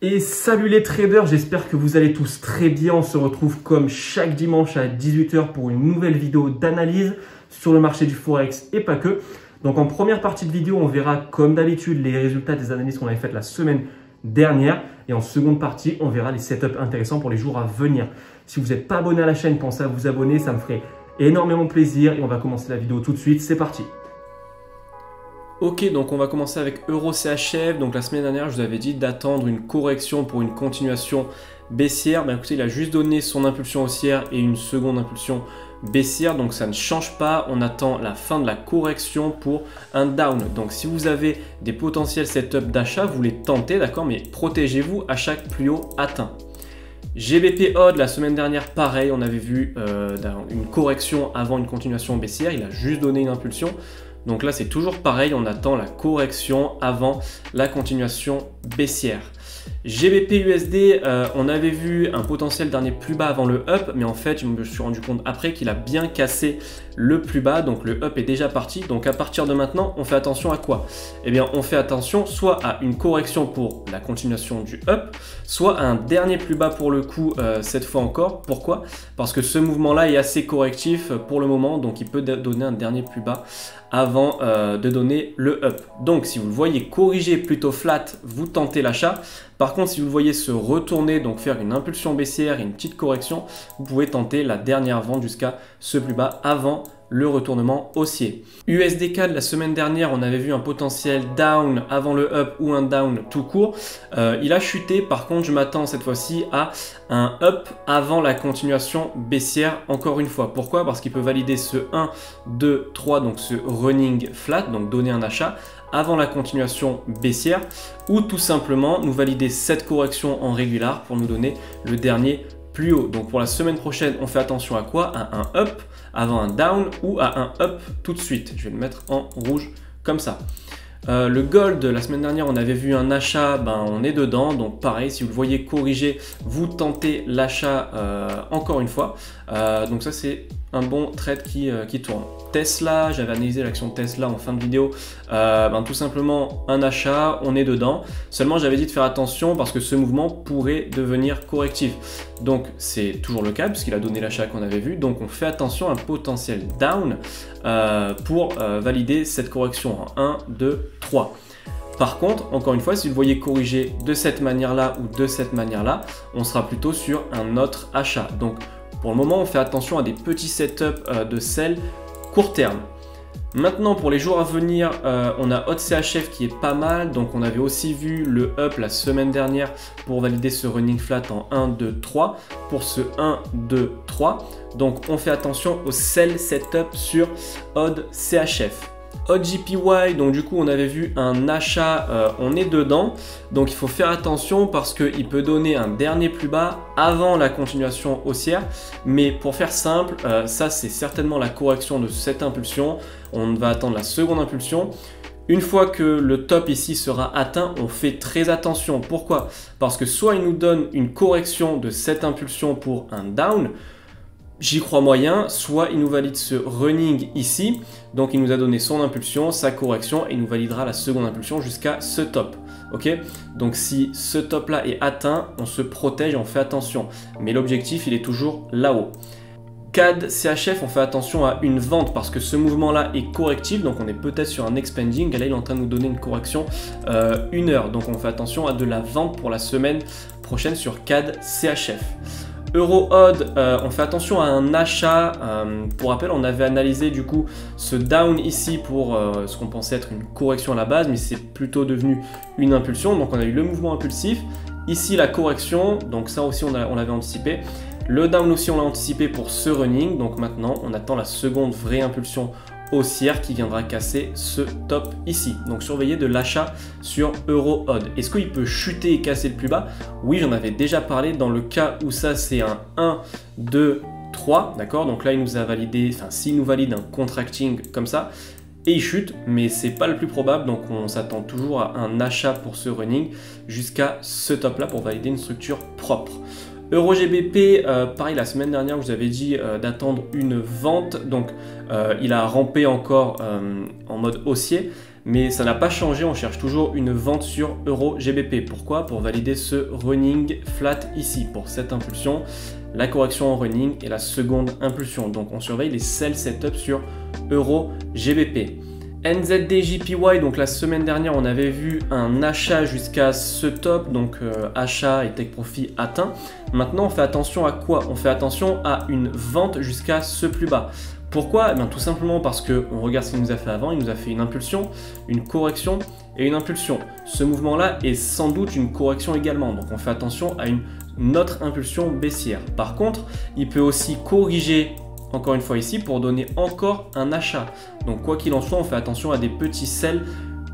Et salut les traders, j'espère que vous allez tous très bien. On se retrouve comme chaque dimanche à 18 h pour une nouvelle vidéo d'analyse sur le marché du Forex et pas que. Donc en première partie de vidéo, on verra comme d'habitude les résultats des analyses qu'on avait faites la semaine dernière. Et en seconde partie, on verra les setups intéressants pour les jours à venir. Si vous n'êtes pas abonné à la chaîne, pensez à vous abonner, ça me ferait énormément plaisir. Et on va commencer la vidéo tout de suite, c'est parti. Ok, donc on va commencer avec EURCHF. Donc la semaine dernière, je vous avais dit d'attendre une correction pour une continuation baissière. Ben écoutez, il a juste donné son impulsion haussière et une seconde impulsion baissière. Donc ça ne change pas. On attend la fin de la correction pour un down. Donc si vous avez des potentiels setups d'achat, vous les tentez, d'accord, mais protégez-vous à chaque plus haut atteint. GBP Odd, la semaine dernière, pareil, on avait vu une correction avant une continuation baissière. Il a juste donné une impulsion. Donc là, c'est toujours pareil, on attend la correction avant la continuation baissière. GBP USD, on avait vu un potentiel dernier plus bas avant le up, mais en fait, je me suis rendu compte après qu'il a bien cassé le plus bas, donc le up est déjà parti. Donc à partir de maintenant, on fait attention à quoi? Eh bien, on fait attention soit à une correction pour la continuation du up, soit à un dernier plus bas pour le coup, cette fois encore. Pourquoi? Parce que ce mouvement-là est assez correctif pour le moment, donc il peut donner un dernier plus bas avant de donner le up. Donc si vous le voyez corriger plutôt flat, vous tentez l'achat. Par contre, si vous le voyez se retourner, donc faire une impulsion baissière et une petite correction, vous pouvez tenter la dernière vente jusqu'à ce plus bas avant le retournement haussier. USD-CAD, la semaine dernière, on avait vu un potentiel down avant le up ou un down tout court. Il a chuté, par contre, je m'attends cette fois-ci à un up avant la continuation baissière encore une fois. Pourquoi? Parce qu'il peut valider ce 1, 2, 3, donc ce running flat, donc donner un achat avant la continuation baissière, ou tout simplement nous valider cette correction en régular pour nous donner le dernier plus haut. Donc pour la semaine prochaine, on fait attention à quoi? À un up avant un down ou à un up tout de suite. Je vais le mettre en rouge comme ça. Le gold, la semaine dernière, on avait vu un achat, ben, on est dedans. Donc pareil, si vous le voyez corriger, vous tentez l'achat encore une fois. Donc ça, c'est un bon trade qui tourne. Tesla, j'avais analysé l'action de Tesla en fin de vidéo. Ben, tout simplement un achat, on est dedans. Seulement, j'avais dit de faire attention parce que ce mouvement pourrait devenir correctif. Donc c'est toujours le cas puisqu'il a donné l'achat qu'on avait vu. Donc on fait attention à un potentiel down pour valider cette correction en 1, 2, 3. Par contre, encore une fois, si vous le voyez corriger de cette manière-là ou de cette manière-là, on sera plutôt sur un autre achat. Donc pour le moment, on fait attention à des petits setups de sell court terme. Maintenant, pour les jours à venir, on a EURCHF qui est pas mal. Donc, on avait aussi vu le up la semaine dernière pour valider ce running flat en 1, 2, 3. Pour ce 1, 2, 3. Donc, on fait attention au sell setup sur EURCHF. OGPY, donc du coup on avait vu un achat, on est dedans, donc il faut faire attention parce qu'il peut donner un dernier plus bas avant la continuation haussière, mais pour faire simple, ça c'est certainement la correction de cette impulsion, on va attendre la seconde impulsion. Une fois que le top ici sera atteint, on fait très attention. Pourquoi? Parce que soit il nous donne une correction de cette impulsion pour un down, j'y crois moyen, soit il nous valide ce running ici, donc il nous a donné son impulsion, sa correction, et il nous validera la seconde impulsion jusqu'à ce top. Ok? Donc si ce top là est atteint, on se protège et on fait attention. Mais l'objectif, il est toujours là-haut. CAD, CHF, on fait attention à une vente parce que ce mouvement-là est correctif, donc on est peut-être sur un expanding, et là il est en train de nous donner une correction 1 heure. Donc on fait attention à de la vente pour la semaine prochaine sur CAD, CHF. EUROOD, on fait attention à un achat. Pour rappel, on avait analysé du coup ce down ici pour ce qu'on pensait être une correction à la base, mais c'est plutôt devenu une impulsion. Donc on a eu le mouvement impulsif, ici la correction, donc ça aussi on l'avait anticipé. Le down aussi on l'a anticipé pour ce running, donc maintenant on attend la seconde vraie impulsion haussière qui viendra casser ce top ici. Donc surveillez de l'achat sur EUROOD. Est-ce qu'il peut chuter et casser le plus bas? Oui, j'en avais déjà parlé dans le cas où ça c'est un 1, 2, 3, d'accord? Donc là il nous a validé, enfin s'il nous valide un contracting comme ça, et il chute, mais c'est pas le plus probable, donc on s'attend toujours à un achat pour ce running jusqu'à ce top là pour valider une structure propre. EURGBP, pareil, la semaine dernière, je vous avais dit d'attendre une vente. Donc, il a rampé encore en mode haussier. mais ça n'a pas changé, on cherche toujours une vente sur EUR/GBP. Pourquoi? Pour valider ce running flat ici, pour cette impulsion, la correction en running et la seconde impulsion. Donc on surveille les sell setup sur EUR/GBP. NZD/JPY, donc la semaine dernière on avait vu un achat jusqu'à ce top, donc achat et take profit atteint. Maintenant on fait attention à quoi? On fait attention à une vente jusqu'à ce plus bas. Pourquoi? Eh bien, tout simplement parce qu'on regarde ce qu'il nous a fait avant, il nous a fait une impulsion, une correction et une impulsion. Ce mouvement-là est sans doute une correction également, donc on fait attention à une autre impulsion baissière. Par contre, il peut aussi corriger encore une fois ici pour donner encore un achat. Donc quoi qu'il en soit, on fait attention à des petits sells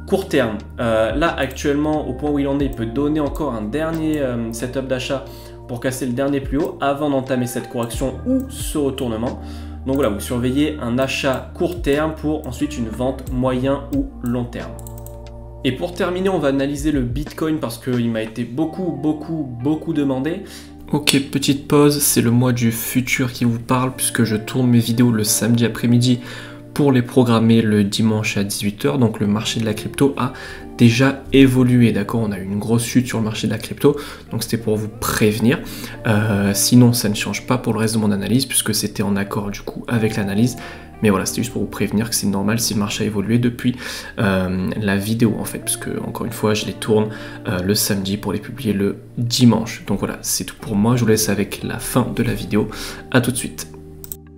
court terme. Là actuellement, au point où il en est, il peut donner encore un dernier setup d'achat pour casser le dernier plus haut avant d'entamer cette correction ou ce retournement. Donc voilà, vous surveillez un achat court terme pour ensuite une vente moyen ou long terme. Et pour terminer, on va analyser le Bitcoin parce qu'il m'a été beaucoup demandé. Ok, petite pause, c'est le mois du futur qui vous parle puisque je tourne mes vidéos le samedi après-midi pour les programmer le dimanche à 18 h. Donc le marché de la crypto a déjà évolué, d'accord? On a eu une grosse chute sur le marché de la crypto, donc c'était pour vous prévenir. Sinon, ça ne change pas pour le reste de mon analyse puisque c'était en accord du coup avec l'analyse. Mais voilà, c'était juste pour vous prévenir que c'est normal si le marché a évolué depuis la vidéo en fait, parce que encore une fois, je les tourne le samedi pour les publier le dimanche. Donc voilà, c'est tout pour moi. Je vous laisse avec la fin de la vidéo. À tout de suite.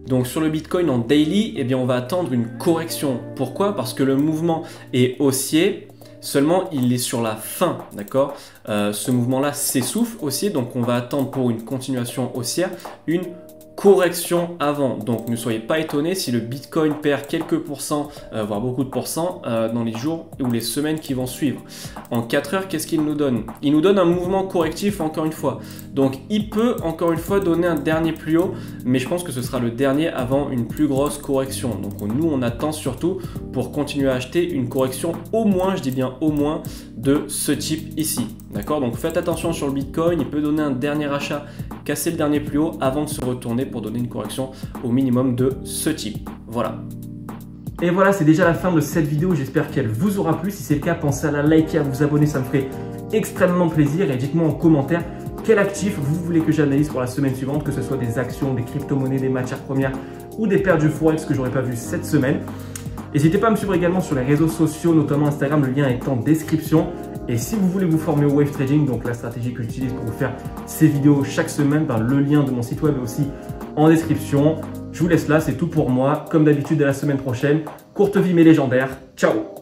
Donc sur le Bitcoin en daily, eh bien on va attendre une correction. Pourquoi? Parce que le mouvement est haussier. Seulement, il est sur la fin, d'accord? Ce mouvement-là s'essouffle haussier, donc on va attendre pour une continuation haussière une correction avant. Donc ne soyez pas étonnés si le Bitcoin perd quelques pourcents, voire beaucoup de pourcents dans les jours ou les semaines qui vont suivre. En 4 heures, qu'est-ce qu'il nous donne? Il nous donne un mouvement correctif encore une fois. Donc il peut encore une fois donner un dernier plus haut, mais je pense que ce sera le dernier avant une plus grosse correction. Donc nous, on attend surtout pour continuer à acheter une correction au moins, je dis bien au moins, de ce type ici. D'accord? Donc faites attention sur le Bitcoin, il peut donner un dernier achat, casser le dernier plus haut avant de se retourner pour donner une correction au minimum de ce type. Voilà. Et voilà, c'est déjà la fin de cette vidéo. J'espère qu'elle vous aura plu. Si c'est le cas, pensez à la liker, à vous abonner, ça me ferait extrêmement plaisir. Et dites-moi en commentaire quel actif vous voulez que j'analyse pour la semaine suivante, que ce soit des actions, des crypto-monnaies, des matières premières ou des paires du forex que j'aurais pas vu cette semaine. N'hésitez pas à me suivre également sur les réseaux sociaux, notamment Instagram, le lien est en description. Et si vous voulez vous former au wave trading, donc la stratégie que j'utilise pour vous faire ces vidéos chaque semaine, le lien de mon site web est aussi en description. Je vous laisse là, c'est tout pour moi. Comme d'habitude, à la semaine prochaine. Courte vie mais légendaire. Ciao!